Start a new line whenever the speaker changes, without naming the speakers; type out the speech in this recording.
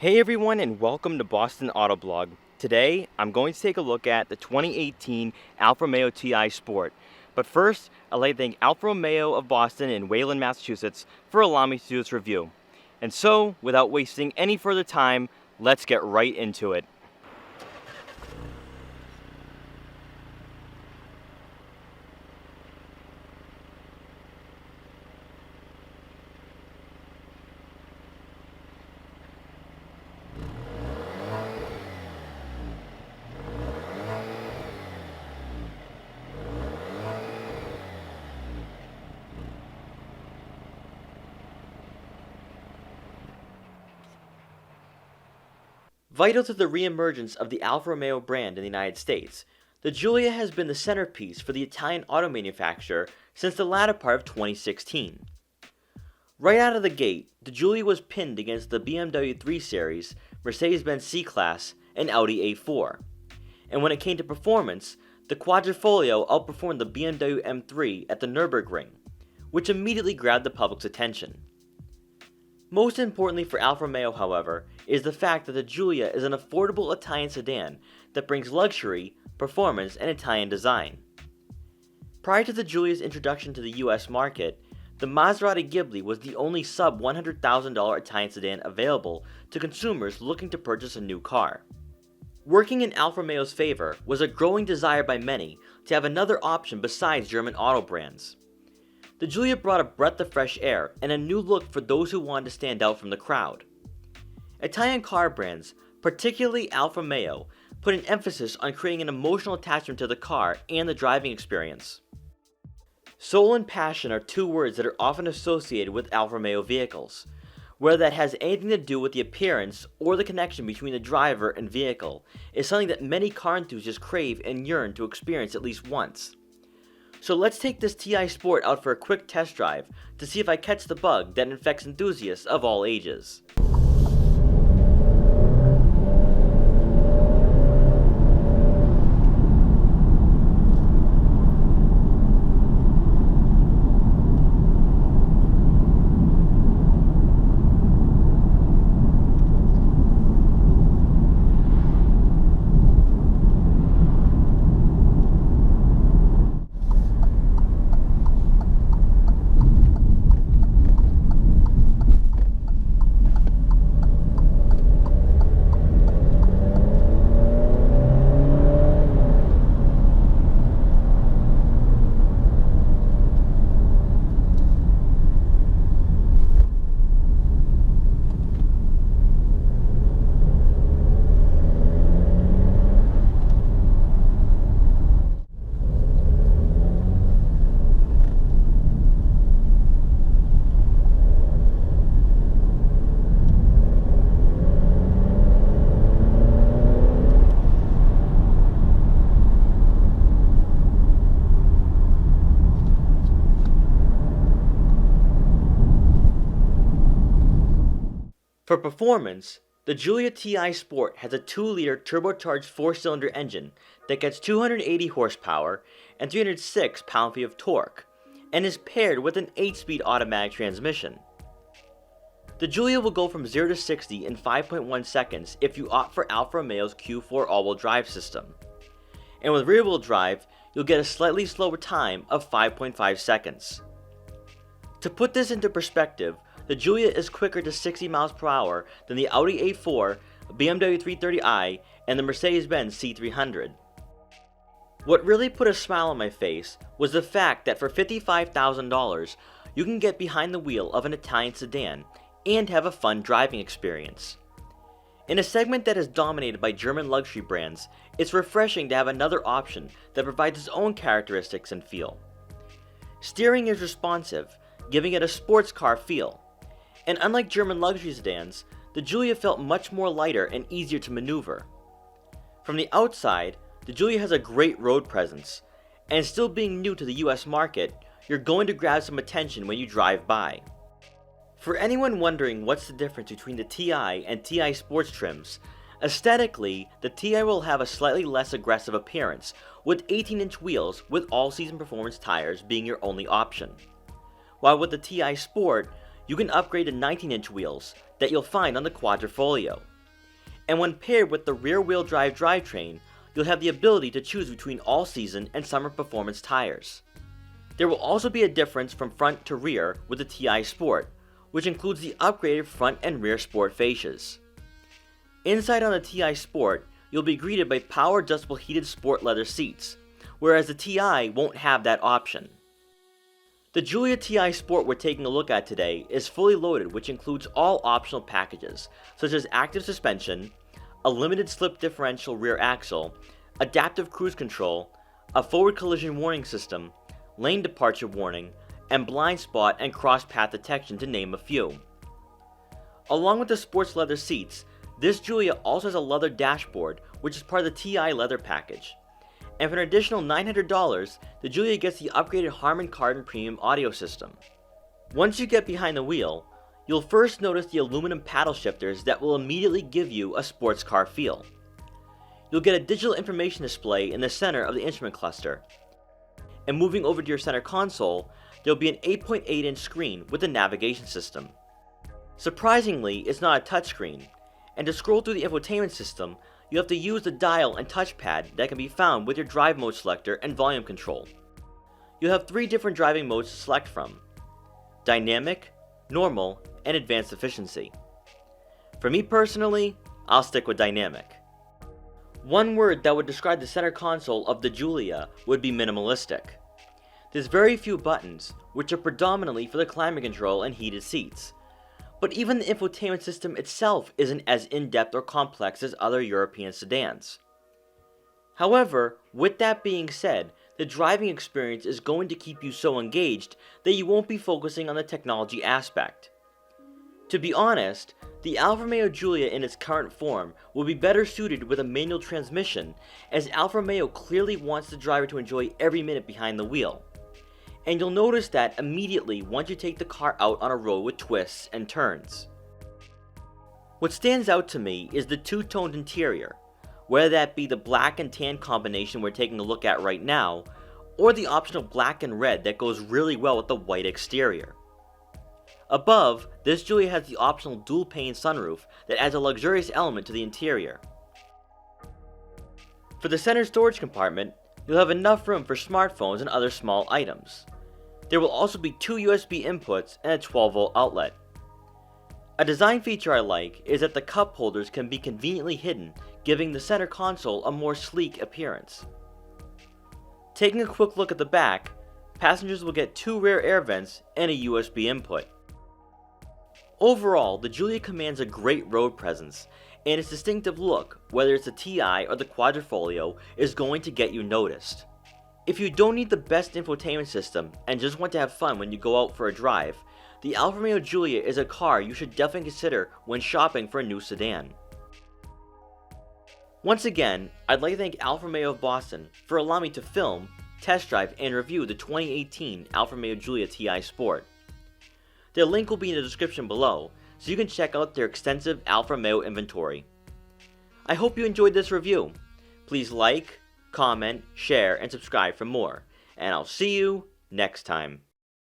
Hey everyone, and welcome to Boston Autoblog. Today, I'm going to take a look at the 2018 Alfa Romeo TI Sport. But first, I'd like to thank Alfa Romeo of Boston in Wayland, Massachusetts for allowing me to do this review. And so, without wasting any further time, let's get right into it. Vital to the reemergence of the Alfa Romeo brand in the United States, the Giulia has been the centerpiece for the Italian auto manufacturer since the latter part of 2016. Right out of the gate, the Giulia was pinned against the BMW 3 Series, Mercedes-Benz C-Class, and Audi A4. And when it came to performance, the Quadrifoglio outperformed the BMW M3 at the Nürburgring, which immediately grabbed the public's attention. Most importantly for Alfa Romeo, however, is the fact that the Giulia is an affordable Italian sedan that brings luxury, performance, and Italian design. Prior to the Giulia's introduction to the US market, the Maserati Ghibli was the only sub-$100,000 Italian sedan available to consumers looking to purchase a new car. Working in Alfa Romeo's favor was a growing desire by many to have another option besides German auto brands. The Giulia brought a breath of fresh air and a new look for those who wanted to stand out from the crowd. Italian car brands, particularly Alfa Romeo, put an emphasis on creating an emotional attachment to the car and the driving experience. Soul and passion are two words that are often associated with Alfa Romeo vehicles. Whether that has anything to do with the appearance or the connection between the driver and vehicle is something that many car enthusiasts crave and yearn to experience at least once. So let's take this TI Sport out for a quick test drive to see if I catch the bug that infects enthusiasts of all ages. For performance, the Giulia TI Sport has a 2-liter turbocharged 4-cylinder engine that gets 280 horsepower and 306 pound-feet of torque, and is paired with an 8-speed automatic transmission. The Giulia will go from 0 to 60 in 5.1 seconds if you opt for Alfa Romeo's Q4 all-wheel drive system. And with rear-wheel drive, you'll get a slightly slower time of 5.5 seconds. To put this into perspective, the Giulia is quicker to 60 miles per hour than the Audi A4, BMW 330i, and the Mercedes-Benz C300. What really put a smile on my face was the fact that for $55,000, you can get behind the wheel of an Italian sedan and have a fun driving experience. In a segment that is dominated by German luxury brands, it's refreshing to have another option that provides its own characteristics and feel. Steering is responsive, giving it a sports car feel. And unlike German luxury sedans, the Giulia felt much more lighter and easier to maneuver. From the outside, the Giulia has a great road presence, and still being new to the US market, you're going to grab some attention when you drive by. For anyone wondering what's the difference between the TI and TI Sports trims, aesthetically, the TI will have a slightly less aggressive appearance, with 18-inch wheels with all-season performance tires being your only option. While with the TI Sport, you can upgrade to 19-inch wheels that you'll find on the Quadrifoglio. And when paired with the rear-wheel drive drivetrain, you'll have the ability to choose between all-season and summer performance tires. There will also be a difference from front to rear with the TI Sport, which includes the upgraded front and rear sport fascias. Inside on the TI Sport, you'll be greeted by power-adjustable heated sport leather seats, whereas the TI won't have that option. The Giulia TI Sport we're taking a look at today is fully loaded, which includes all optional packages, such as active suspension, a limited slip differential rear axle, adaptive cruise control, a forward collision warning system, lane departure warning, and blind spot and cross path detection, to name a few. Along with the sports leather seats, this Giulia also has a leather dashboard, which is part of the TI leather package. And for an additional $900, the Giulia gets the upgraded Harman Kardon premium audio system. Once you get behind the wheel, you'll first notice the aluminum paddle shifters that will immediately give you a sports car feel. You'll get a digital information display in the center of the instrument cluster. And moving over to your center console, there'll be an 8.8-inch screen with a navigation system. Surprisingly, it's not a touchscreen, and to scroll through the infotainment system, you have to use the dial and touchpad that can be found with your drive mode selector and volume control. You'll have 3 different driving modes to select from: Dynamic, Normal, and Advanced Efficiency. For me personally, I'll stick with Dynamic. One word that would describe the center console of the Giulia would be minimalistic. There's very few buttons, which are predominantly for the climate control and heated seats. But even the infotainment system itself isn't as in-depth or complex as other European sedans. However, with that being said, the driving experience is going to keep you so engaged that you won't be focusing on the technology aspect. To be honest, the Alfa Romeo Giulia in its current form will be better suited with a manual transmission, as Alfa Romeo clearly wants the driver to enjoy every minute behind the wheel. And you'll notice that immediately once you take the car out on a road with twists and turns. What stands out to me is the two-toned interior, whether that be the black and tan combination we're taking a look at right now, or the optional black and red that goes really well with the white exterior. Above, this Giulia has the optional dual-pane sunroof that adds a luxurious element to the interior. For the center storage compartment, you'll have enough room for smartphones and other small items. There will also be 2 USB inputs and a 12-volt outlet. A design feature I like is that the cup holders can be conveniently hidden, giving the center console a more sleek appearance. Taking a quick look at the back, passengers will get 2 rear air vents and a USB input. Overall, the Giulia commands a great road presence, and its distinctive look, whether it's the TI or the Quadrifoglio, is going to get you noticed. If you don't need the best infotainment system and just want to have fun when you go out for a drive, the Alfa Romeo Giulia is a car you should definitely consider when shopping for a new sedan. Once again, I'd like to thank Alfa Romeo of Boston for allowing me to film, test drive, and review the 2018 Alfa Romeo Giulia TI Sport. Their link will be in the description below, so you can check out their extensive Alfa Romeo inventory. I hope you enjoyed this review. Please like, comment, share, and subscribe for more, and I'll see you next time.